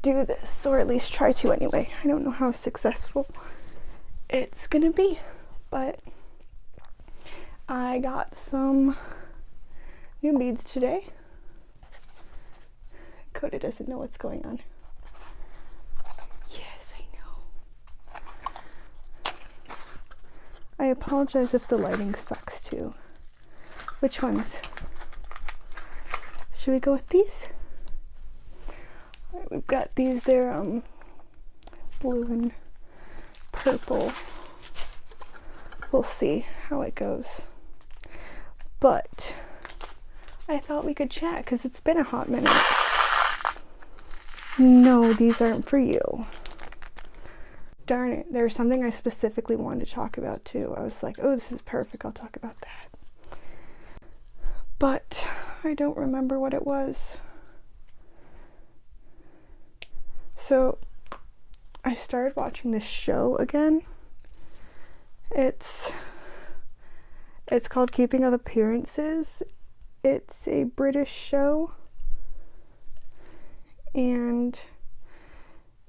do this, or at least try to anyway. I don't know how successful it's gonna be, but I got some new beads today. Coda doesn't know what's going on. Yes, I know. I apologize if the lighting sucks too. Which ones? Should we go with these? Alright, we've got these. They're blue and purple. We'll see how it goes. But I thought we could chat because it's been a hot minute. No, these aren't for you. Darn it, there was something I specifically wanted to talk about too. I was like, oh, this is perfect, I'll talk about that. But I don't remember what it was. So I started watching this show again. It's called Keeping Up Appearances. It's a British show. And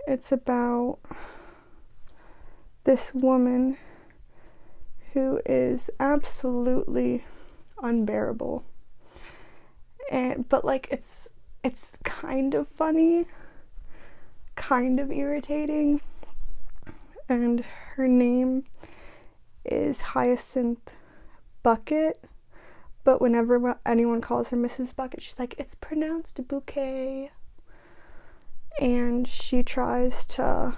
it's about this woman who is absolutely unbearable. But like it's kind of funny, kind of irritating. And her name is Hyacinth Bucket. But whenever anyone calls her Mrs. Bucket, she's like, it's pronounced bouquet. And she tries to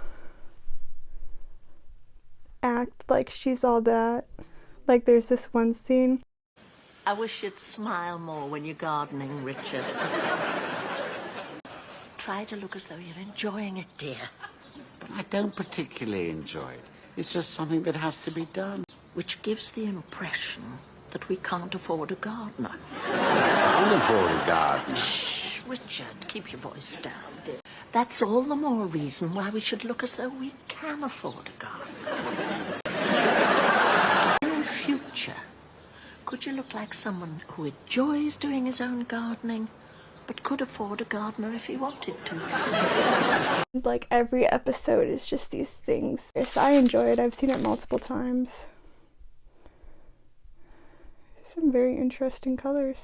act like she's all that. Like there's this one scene. I wish you'd smile more when you're gardening, Richard. Try to look as though you're enjoying it, dear. But I don't particularly enjoy it. It's just something that has to be done. Which gives the impression that we can't afford a gardener. I can't afford a garden. Shh, Richard, keep your voice down. That's all the more reason why we should look as though we can afford a garden. In future, could you look like someone who enjoys doing his own gardening, but could afford a gardener if he wanted to? Like every episode is just these things. Yes, I enjoy it. I've seen it multiple times. Some very interesting colors.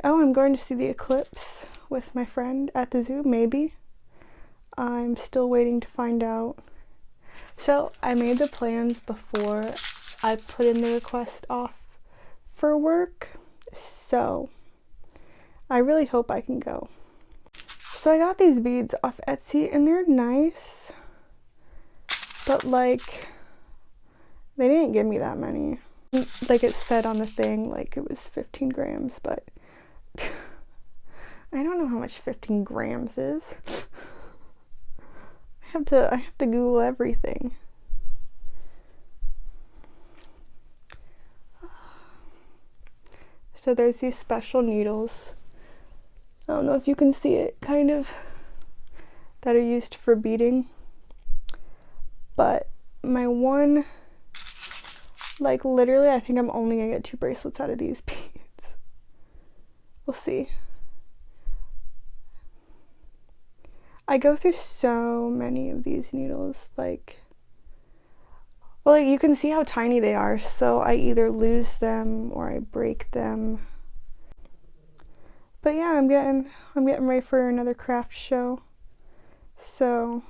Oh, I'm going to see the eclipse with my friend at the zoo, maybe. I'm still waiting to find out. So I made the plans before I put in the request off for work. So I really hope I can go. So I got these beads off Etsy and they're nice. But like, they didn't give me that many. Like it said on the thing, like it was 15 grams, but I don't know how much 15 grams is. I have to Google everything. So there's these special needles. I don't know if you can see it, kind of, that are used for beading. But my one, like literally, I think I'm only gonna get 2 bracelets out of these beads. We'll see. I go through so many of these needles, like, well, like you can see how tiny they are, so I either lose them or I break them. But yeah, I'm getting ready for another craft show. So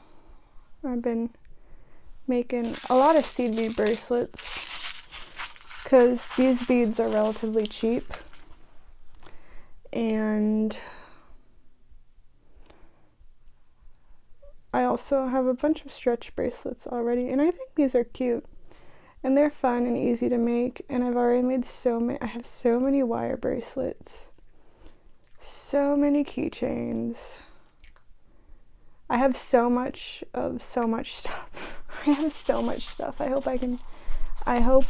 I've been making a lot of seed bead bracelets because these beads are relatively cheap. And I also have a bunch of stretch bracelets already, and I think these are cute. And they're fun and easy to make, and I've already made so many. I have so many wire bracelets. So many keychains. I have so much stuff. I have so much stuff. I hope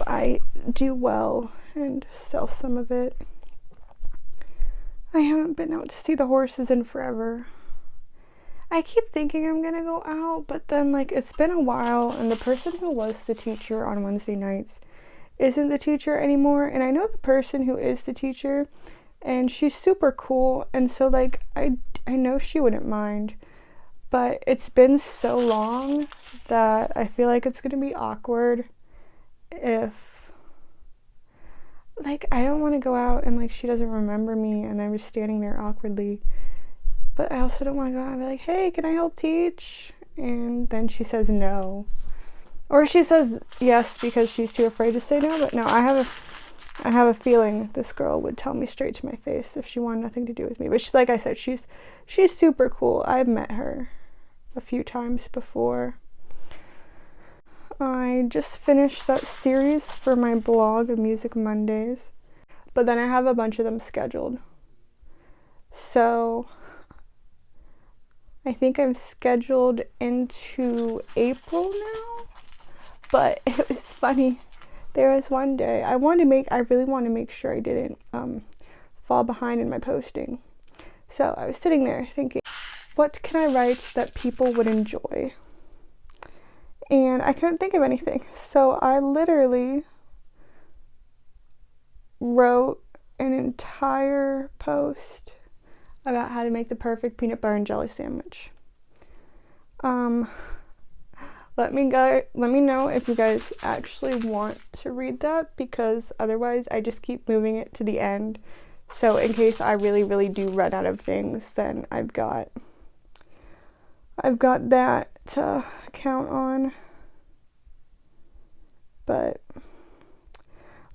I do well and sell some of it. I haven't been out to see the horses in forever. I keep thinking I'm gonna go out, but then like it's been a while and the person who was the teacher on Wednesday nights isn't the teacher anymore, and I know the person who is the teacher and she's super cool, and so like I know she wouldn't mind, But it's been so long that I feel like it's gonna be awkward if, like, I don't want to go out and, like, she doesn't remember me and I'm just standing there awkwardly. But I also don't want to go out and be like, hey, can I help teach? And then she says no. Or she says yes because she's too afraid to say no. But no, I have a feeling this girl would tell me straight to my face if she wanted nothing to do with me. But like I said, she's super cool. I've met her a few times before. I just finished that series for my blog of Music Mondays, but then I have a bunch of them scheduled. So I think I'm scheduled into April now, but it was funny. There was one day I really want to make sure I didn't fall behind in my posting. So I was sitting there thinking, what can I write that people would enjoy? And I couldn't think of anything. So I literally wrote an entire post about how to make the perfect peanut butter and jelly sandwich. Let me know if you guys actually want to read that, because otherwise I just keep moving it to the end. So in case I really, really do run out of things, then I've got that to count on. But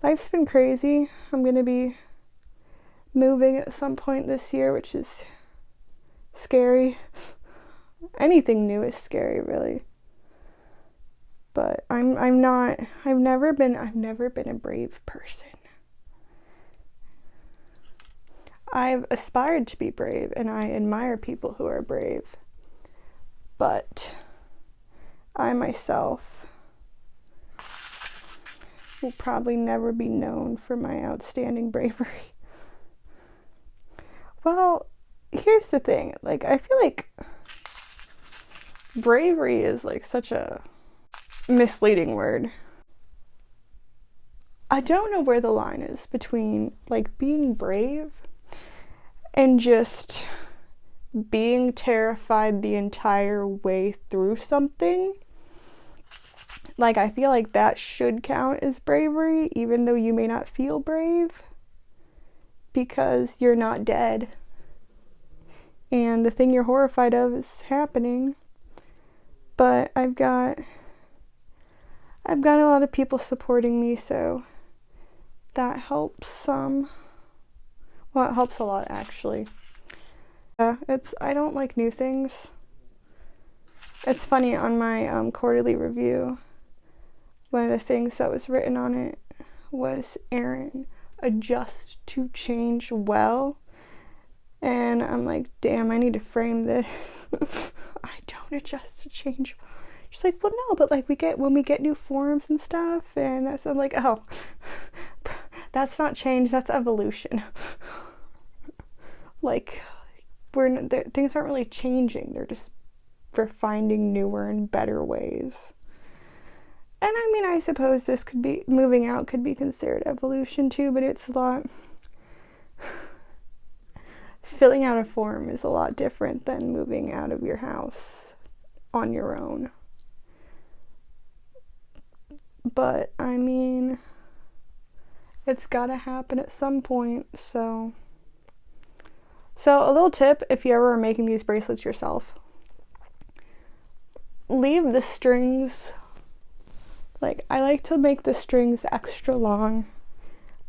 life's been crazy. I'm gonna be moving at some point this year, which is scary. Anything new is scary, really. But I've never been a brave person. I've aspired to be brave, and I admire people who are brave. But I myself will probably never be known for my outstanding bravery. Well, here's the thing. Like, I feel like bravery is like such a misleading word. I don't know where the line is between like being brave and just being terrified the entire way through something. Like, I feel like that should count as bravery, even though you may not feel brave, because you're not dead. And the thing you're horrified of is happening. But I've got a lot of people supporting me, so that helps some. Well, it helps a lot, actually. I don't like new things. It's funny, on my quarterly review, one of the things that was written on it was, Erin, adjust to change well. And I'm like, damn, I need to frame this. I don't adjust to change. She's like, well, no, but like when we get new forms and stuff, and I'm like, oh, that's not change, that's evolution. Like, things aren't really changing, we're finding newer and better ways. And I mean, I suppose moving out could be considered evolution too, but it's a lot. Filling out a form is a lot different than moving out of your house on your own. But I mean, it's gotta happen at some point, so a little tip, if you ever are making these bracelets yourself, leave the strings, like, I like to make the strings extra long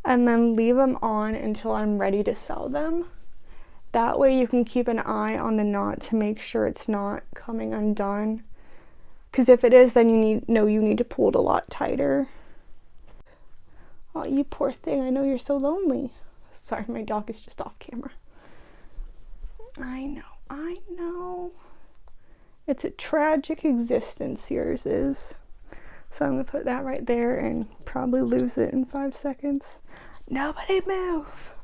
and then leave them on until I'm ready to sell them. That way you can keep an eye on the knot to make sure it's not coming undone. Because if it is, then you need to pull it a lot tighter. Oh, you poor thing, I know you're so lonely. Sorry, my dog is just off camera. I know. It's a tragic existence, yours is. So I'm gonna put that right there and probably lose it in 5 seconds. Nobody move!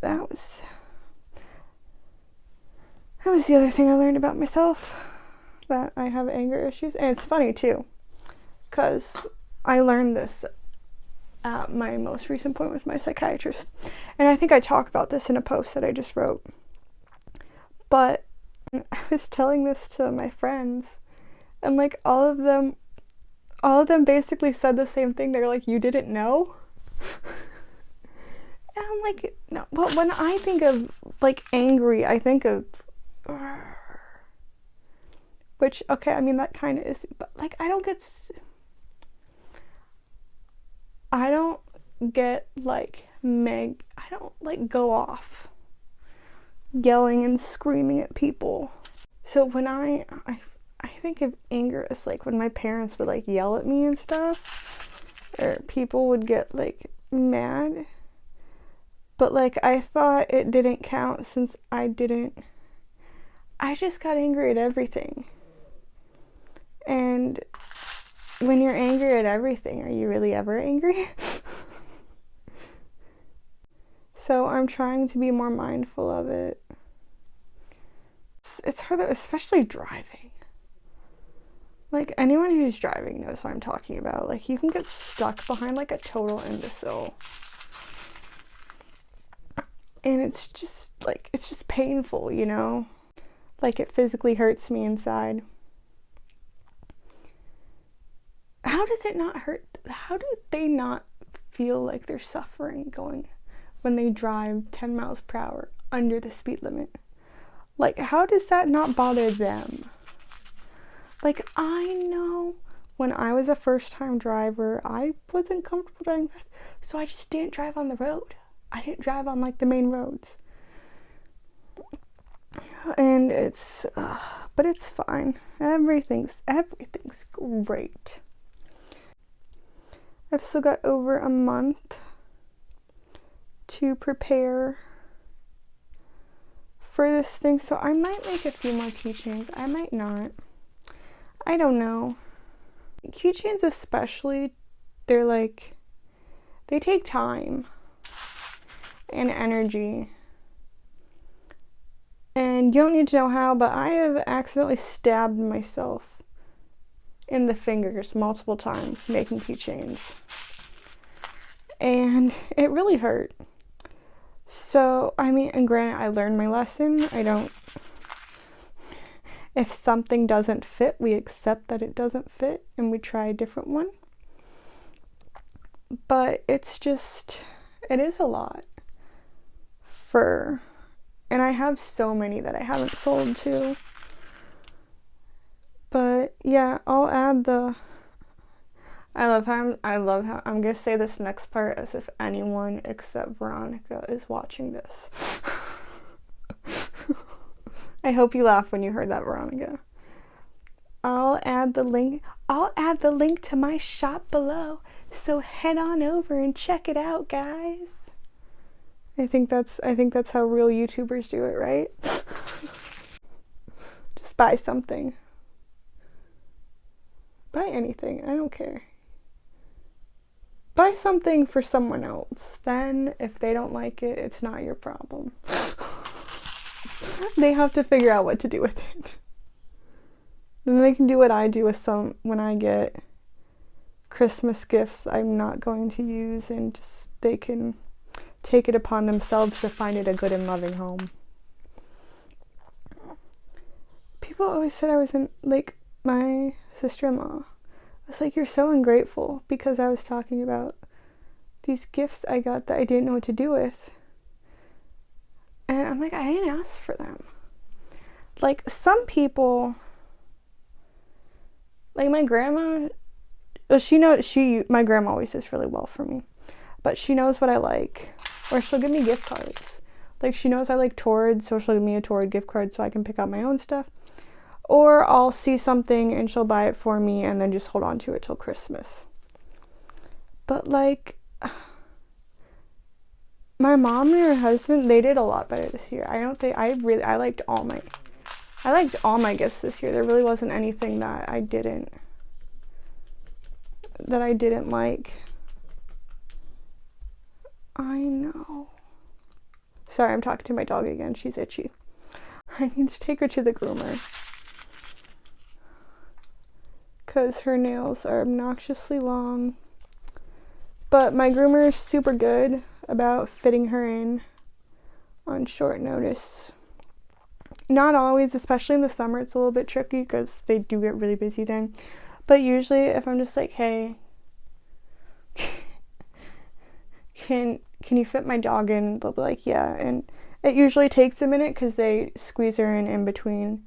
That was the other thing I learned about myself, that I have anger issues. And it's funny too, because I learned this at my most recent point with my psychiatrist. And I think I talk about this in a post that I just wrote. But I was telling this to my friends, and like all of them basically said the same thing. They're like, "You didn't know?" And I'm like, no. But when I think of like angry, I think of, which, okay, I mean that kind of is, but like I don't get like I don't like go off yelling and screaming at people. So when I think of anger as like when my parents would like yell at me and stuff, or people would get like mad. But like I thought it didn't count since I just got angry at everything. And when you're angry at everything, are you really ever angry? So I'm trying to be more mindful of it. It's hard, especially driving. Like anyone who's driving knows what I'm talking about. Like you can get stuck behind like a total imbecile. And it's just painful, you know? Like it physically hurts me inside. How does it not hurt? How do they not feel like they're suffering going when they drive 10 miles per hour under the speed limit? Like, how does that not bother them? Like, I know when I was a first-time driver, I wasn't comfortable driving fast, so I just didn't drive on the road. I didn't drive on, like, the main roads. And it's, but it's fine. Everything's great. I've still got over a month to prepare for this thing, so I might make a few more keychains. I might not. I don't know. Keychains especially, they take time and energy. And you don't need to know how, but I have accidentally stabbed myself in the fingers multiple times making keychains. And it really hurt. So, I mean, and granted, I learned my lesson. If something doesn't fit, we accept that it doesn't fit and we try a different one. But it is a lot and I have so many that I haven't sold too. But yeah, I'll add I love how I'm gonna say this next part as if anyone except Veronica is watching this. I hope you laugh when you heard that, Veronica. I'll add the link to my shop below, so head on over and check it out, guys. I think that's how real YouTubers do it, right? Just buy something. Buy anything, I don't care. Buy something for someone else. Then, if they don't like it, it's not your problem. They have to figure out what to do with it. Then they can do what I do with when I get Christmas gifts I'm not going to use, and just they can take it upon themselves to find it a good and loving home. People always said I was like my sister-in-law. I was like, you're so ungrateful, because I was talking about these gifts I got that I didn't know what to do with. And I'm like, I didn't ask for them. Like, some people, like my grandma, my grandma always does really well for me, but she knows what I like, or she'll give me gift cards. Like, she knows I like Torrid, so she'll give me a Torrid gift card so I can pick out my own stuff. Or I'll see something and she'll buy it for me and then just hold on to it till Christmas. But like, my mom and her husband, they did a lot better this year. I liked all my gifts this year. There really wasn't anything that I didn't like. I know. Sorry, I'm talking to my dog again. She's itchy. I need to take her to the groomer, because her nails are obnoxiously long. But my groomer is super good about fitting her in on short notice. not always, especially in the summer, it's a little bit tricky because they do get really busy then. But usually if I'm just like, hey, can you fit my dog in? They'll be like, yeah. And it usually takes a minute because they squeeze her in between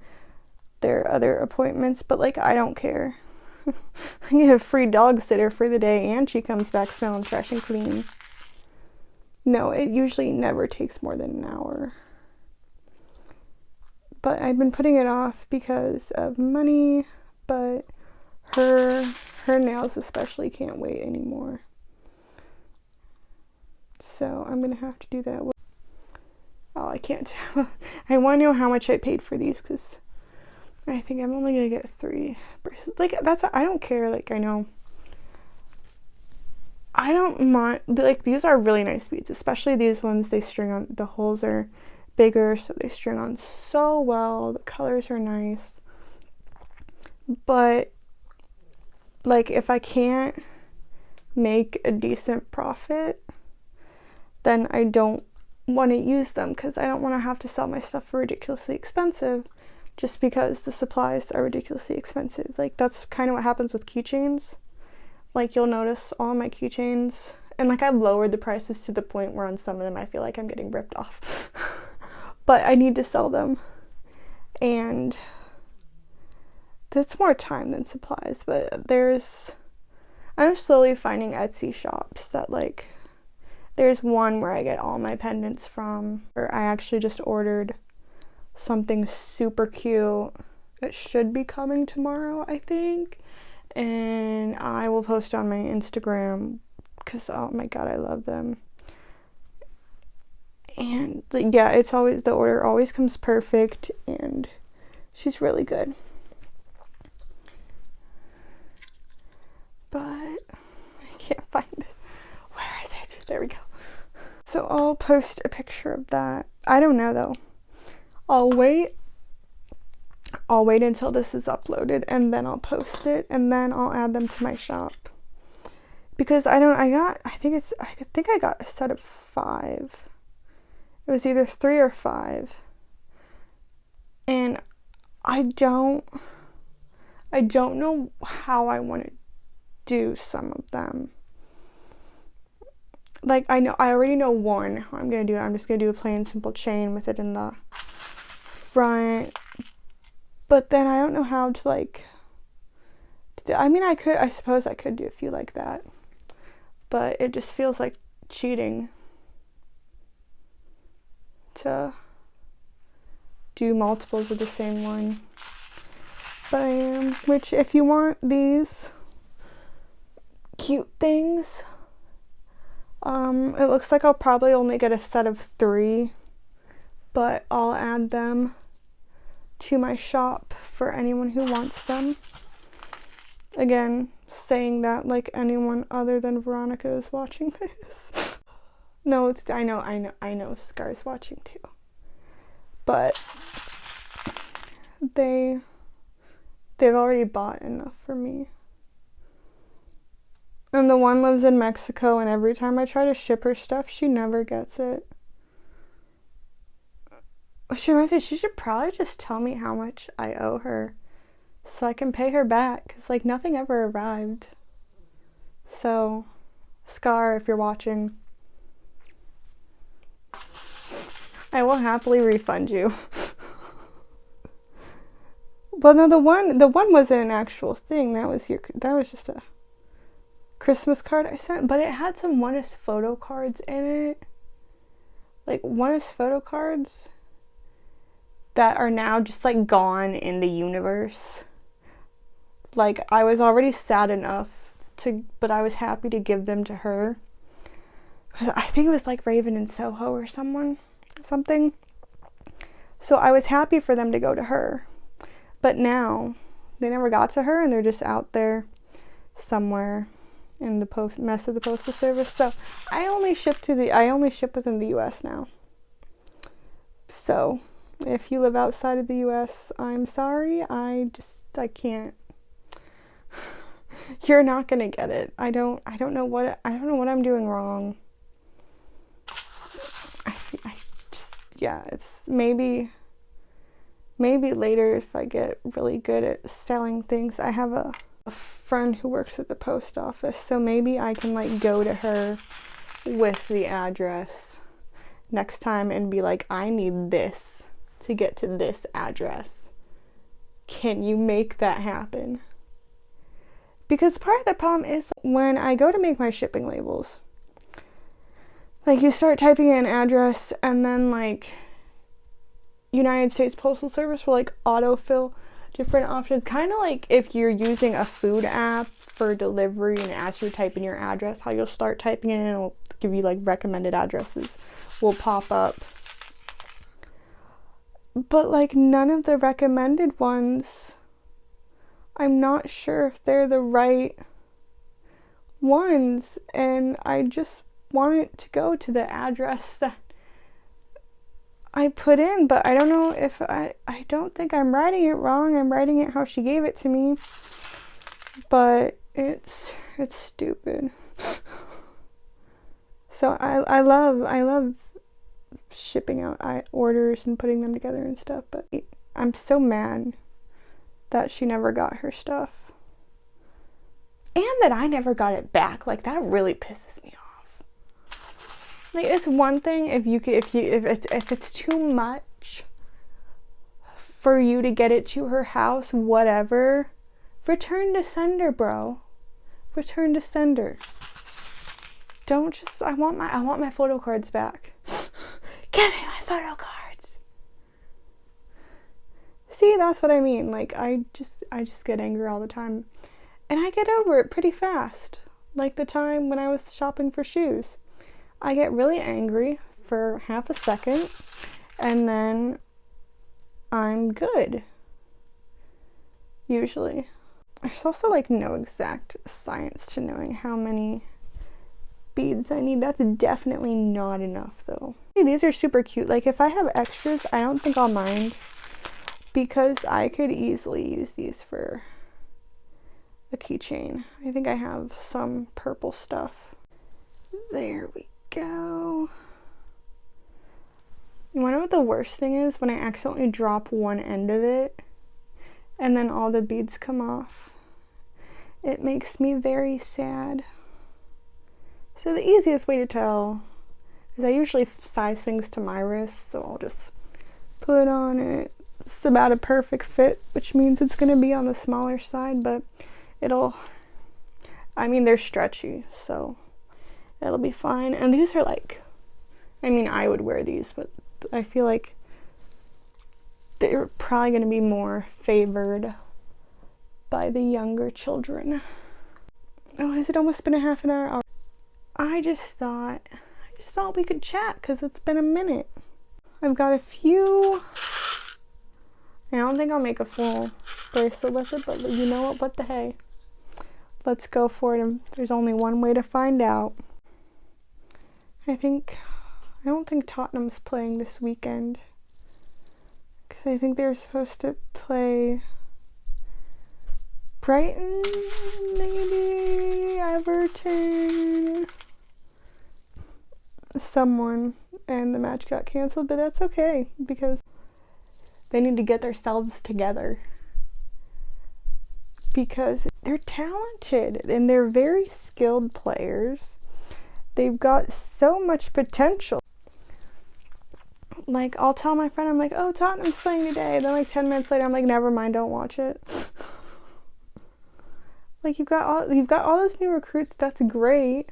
their other appointments. But like, I don't care. I get a free dog sitter for the day and she comes back smelling fresh and clean. No, it usually never takes more than an hour. But I've been putting it off because of money, but her nails especially can't wait anymore. So I'm gonna have to do that. Oh, I can't. I want to know how much I paid for these because I think I'm only gonna get 3 bracelets. Like, I don't care. Like, I know. I don't mind. Like, these are really nice beads, especially these ones. They string on. The holes are bigger, so they string on so well. The colors are nice. But like, if I can't make a decent profit, then I don't want to use them because I don't want to have to sell my stuff for ridiculously expensive just because the supplies are ridiculously expensive. Like, that's kind of what happens with keychains. Like, you'll notice all my keychains, and like, I've lowered the prices to the point where on some of them I feel like I'm getting ripped off. But I need to sell them, and that's more time than supplies. But I'm slowly finding Etsy shops that, like, there's one where I get all my pendants from, or I actually just ordered something super cute. It should be coming tomorrow, I think, and I will post on my Instagram because, oh my god, I love them. And yeah, it's always, the order always comes perfect, and she's really good. But I can't find it. Where is it? There we go. So I'll post a picture of that. I don't know though. I'll wait until this is uploaded, and then I'll post it, and then I'll add them to my shop. Because I think I got a set of 5. It was either 3 or 5. And I don't know how I want to do some of them. Like, I already know one how I'm gonna do it. I'm just gonna do a plain simple chain with it in the front. But then I don't know how to, like, I mean, I suppose I could do a few like that. But it just feels like cheating to do multiples of the same one. But I am, which, if you want these cute things, it looks like I'll probably only get a set of 3, but I'll add them to my shop for anyone who wants them. Again, saying that like anyone other than Veronica is watching this. No, I know Scar's watching too. But they've already bought enough for me. And the one lives in Mexico, and every time I try to ship her stuff, she never gets it. She reminds me, she should probably just tell me how much I owe her so I can pay her back, because like nothing ever arrived. So, Scar, if you're watching, I will happily refund you. Well, no, the one wasn't an actual thing. That was just a Christmas card I sent, but it had some Oneness photo cards in it. Like, Oneness photo cards that are now just like gone in the universe. Like, I was already sad enough but I was happy to give them to her. Cause I think it was like Raven and Soho or something. So I was happy for them to go to her. But now they never got to her, and they're just out there somewhere in the mess of the postal service. So I only ship within the US now. So if you live outside of the US, I'm sorry. I can't. You're not gonna get it. I don't know what I'm doing wrong. It's maybe maybe later if I get really good at selling things. I have a friend who works at the post office, so maybe I can like go to her with the address next time and be like, I need this to get to this address. Can you make that happen? Because part of the problem is when I go to make my shipping labels, like you start typing in an address and then like United States Postal Service will like autofill different options. Kind of like if you're using a food app for delivery and as you type in your address, how you'll start typing in and it'll give you like recommended addresses will pop up. But like none of the recommended ones, I'm not sure if they're the right ones, and I just want it to go to the address that I put in, but I don't know if I don't think I'm writing it wrong. I'm writing it how she gave it to me, but it's stupid. So I love shipping out orders and putting them together and stuff, but I'm so mad that she never got her stuff and that I never got it back. Like that really pisses me off. Like it's one thing if it's too much for you to get it to her house, whatever, return to sender, bro. Return to sender. Don't just, I want my photo cards back. Give me my photo cards. See, that's what I mean. Like I just get angry all the time. And I get over it pretty fast. Like the time when I was shopping for shoes. I get really angry for half a second and then I'm good. Usually. There's also like no exact science to knowing how many beads I need. That's definitely not enough though. These are super cute. Like if I have extras, I don't think I'll mind because I could easily use these for a keychain. I think I have some purple stuff. There we go. You wanna know what the worst thing is? When I accidentally drop one end of it and then all the beads come off. It makes me very sad. So the easiest way to tell is I usually size things to my wrist, so I'll just put on it. It's about a perfect fit, which means it's going to be on the smaller side, but they're stretchy, so it'll be fine. And these are like, I would wear these, but I feel like they're probably going to be more favored by the younger children. Oh, has it almost been a half an hour? I just thought we could chat because it's been a minute. I've got a few. I don't think I'll make a full bracelet with it, but you know what the hey. Let's go for it, and there's only one way to find out. I don't think Tottenham's playing this weekend. Because I think they're supposed to play Brighton, maybe Everton, someone, and the match got canceled, but that's okay because they need to get themselves together because they're talented and they're very skilled players. They've got so much potential. Like, I'll tell my friend, I'm like, oh, Tottenham's playing today. Then like 10 minutes later, I'm like, never mind, don't watch it. Like, you've got all those new recruits, that's great.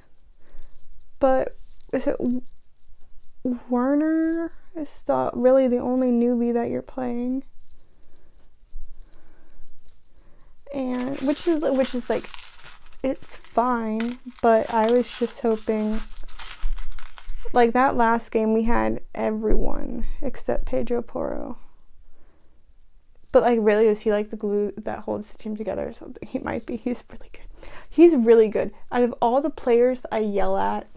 But is it Werner is really the only newbie that you're playing? And which is like, it's fine, but I was just hoping, like that last game we had everyone except Pedro Porro. But like, really, is he like the glue that holds the team together or something? He might be. He's really good. He's really good. Out of all the players I yell at,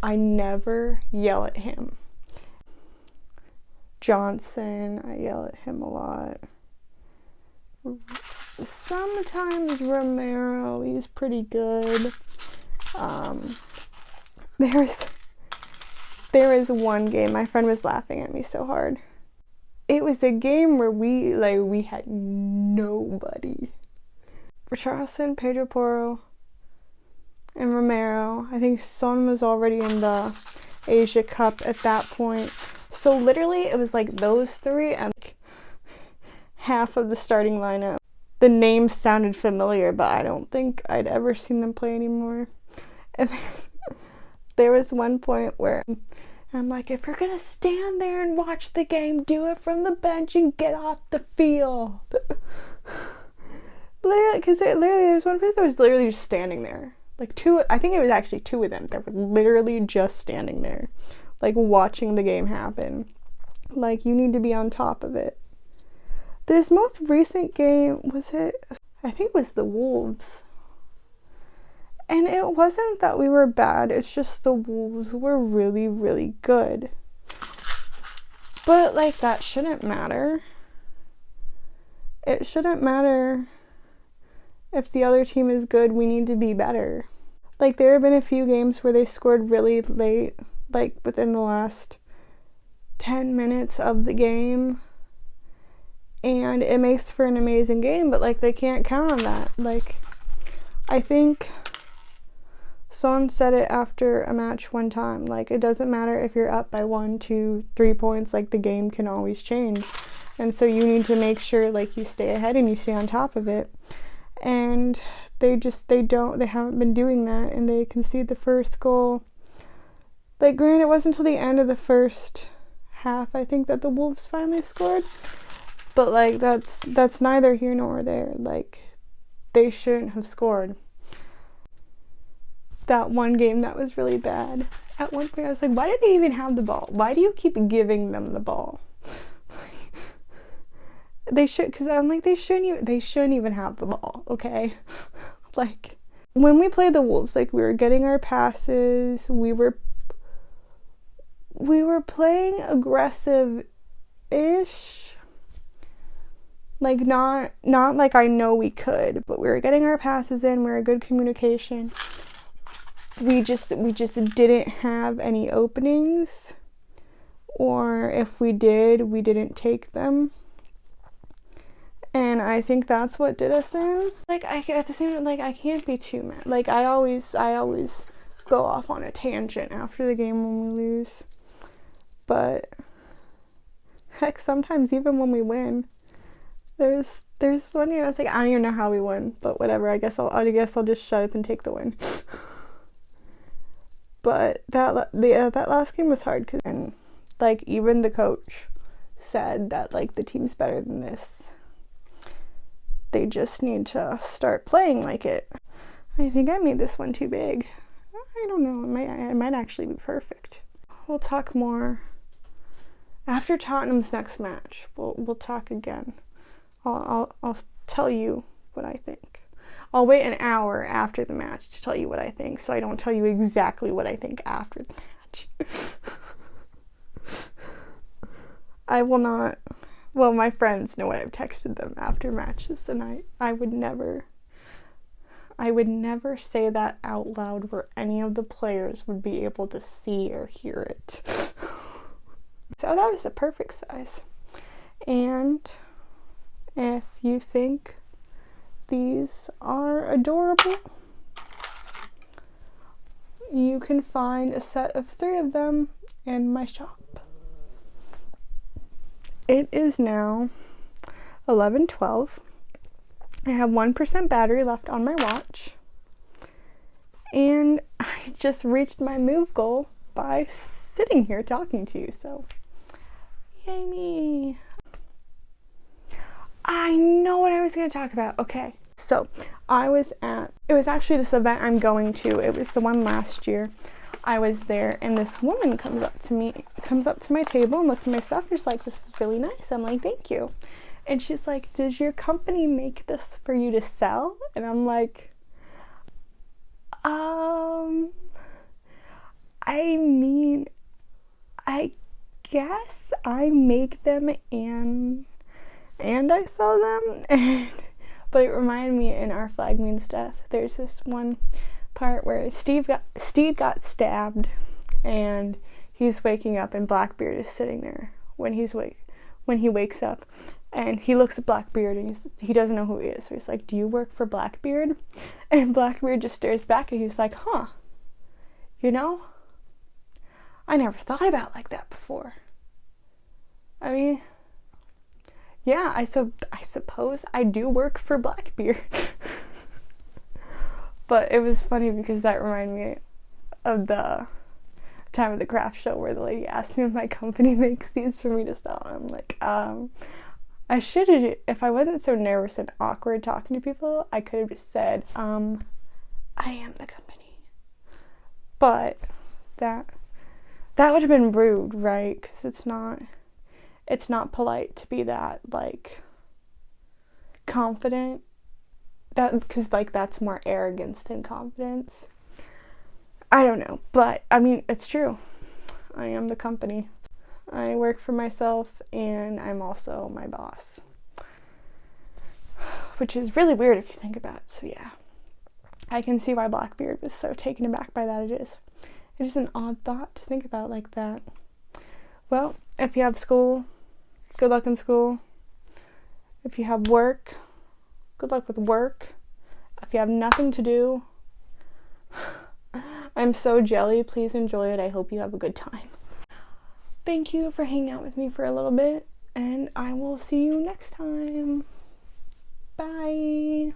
I never yell at him. Johnson, I yell at him a lot. Sometimes Romero, he's pretty good. There is one game, my friend was laughing at me so hard. it was a game where we had nobody. Richarlison, Pedro Porro, and Romero. I think Son was already in the Asia Cup at that point. So literally it was like those three and like half of the starting lineup. The names sounded familiar, but I don't think I'd ever seen them play anymore. And there was one point where I'm like, if you're gonna stand there and watch the game, do it from the bench and get off the field. Literally, because there's one person that was literally just standing there. Like I think it was actually two of them that were literally just standing there, like watching the game happen. Like, you need to be on top of it. This most recent game, I think it was the Wolves. And it wasn't that we were bad, it's just the Wolves were really, really good. But, like, that shouldn't matter. It shouldn't matter if the other team is good, we need to be better. Like, there have been a few games where they scored really late, like, within the last 10 minutes of the game. And it makes for an amazing game, but, like, they can't count on that. Like, I think Son said it after a match one time, like, it doesn't matter if you're up by 1, 2, 3 points, like, the game can always change. And so you need to make sure, like, you stay ahead and you stay on top of it. And they haven't been doing that, and they concede the first goal. Like, granted, it wasn't until the end of the first half, I think, that the Wolves finally scored. But, like, that's neither here nor there. Like, they shouldn't have scored. That one game that was really bad. At one point I was like, why did they even have the ball? Why do you keep giving them the ball? They shouldn't even have the ball, okay? Like, when we played the Wolves, like, we were getting our passes, we were playing aggressive-ish. Like, not like I know we could, but we were getting our passes in, we were good communication. We just didn't have any openings, or if we did, we didn't take them. And I think that's what did us in. Like, at the same time, like, I can't be too mad. Like, I always go off on a tangent after the game when we lose. But heck, sometimes even when we win, there's one year I was like, I don't even know how we won, but whatever. I guess I'll just shut up and take the win. But that last game was hard because, like, even the coach said that, like, the team's better than this. They just need to start playing like it. I think I made this one too big. I don't know. It might actually be perfect. We'll talk more after Tottenham's next match. We'll talk again. I'll tell you what I think. I'll wait an hour after the match to tell you what I think, so I don't tell you exactly what I think after the match. I will not. Well, my friends know what I've texted them after matches, and I would never say that out loud where any of the players would be able to see or hear it. So that was the perfect size. And if you think these are adorable, you can find a set of 3 of them in my shop. It is now 11:12. I have 1% battery left on my watch. And I just reached my move goal by sitting here talking to you, so yay me. I know what I was going to talk about. Okay, so it was actually this event I'm going to. It was the one last year. I was there, and this woman comes up to my table and looks at my stuff and she's like, this is really nice. I'm like, thank you. And she's like, does your company make this for you to sell? And I'm like, I mean, I guess I make them and I sell them. But it reminded me, in Our Flag Means Death, there's this one part where Steve got stabbed, and he's waking up and Blackbeard is sitting there when he's when he wakes up, and he looks at Blackbeard and he doesn't know who he is. So he's like, "Do you work for Blackbeard?" And Blackbeard just stares back and he's like, "Huh, you know, I never thought about it like that before. I mean, yeah, I suppose I do work for Blackbeard." But it was funny because that reminded me of the time of the craft show where the lady asked me if my company makes these for me to sell. I'm like, I should have, if I wasn't so nervous and awkward talking to people, I could have just said, I am the company. But that would have been rude, right? Because it's not polite to be that, like, confident. Because, like, that's more arrogance than confidence. I don't know, but, I mean, it's true. I am the company. I work for myself, and I'm also my boss. Which is really weird if you think about it, so yeah. I can see why Blackbeard was so taken aback by that. It is an odd thought to think about like that. Well, if you have school, good luck in school. If you have work, good luck with work. If you have nothing to do, I'm so jelly. Please enjoy it. I hope you have a good time. Thank you for hanging out with me for a little bit, and I will see you next time. Bye.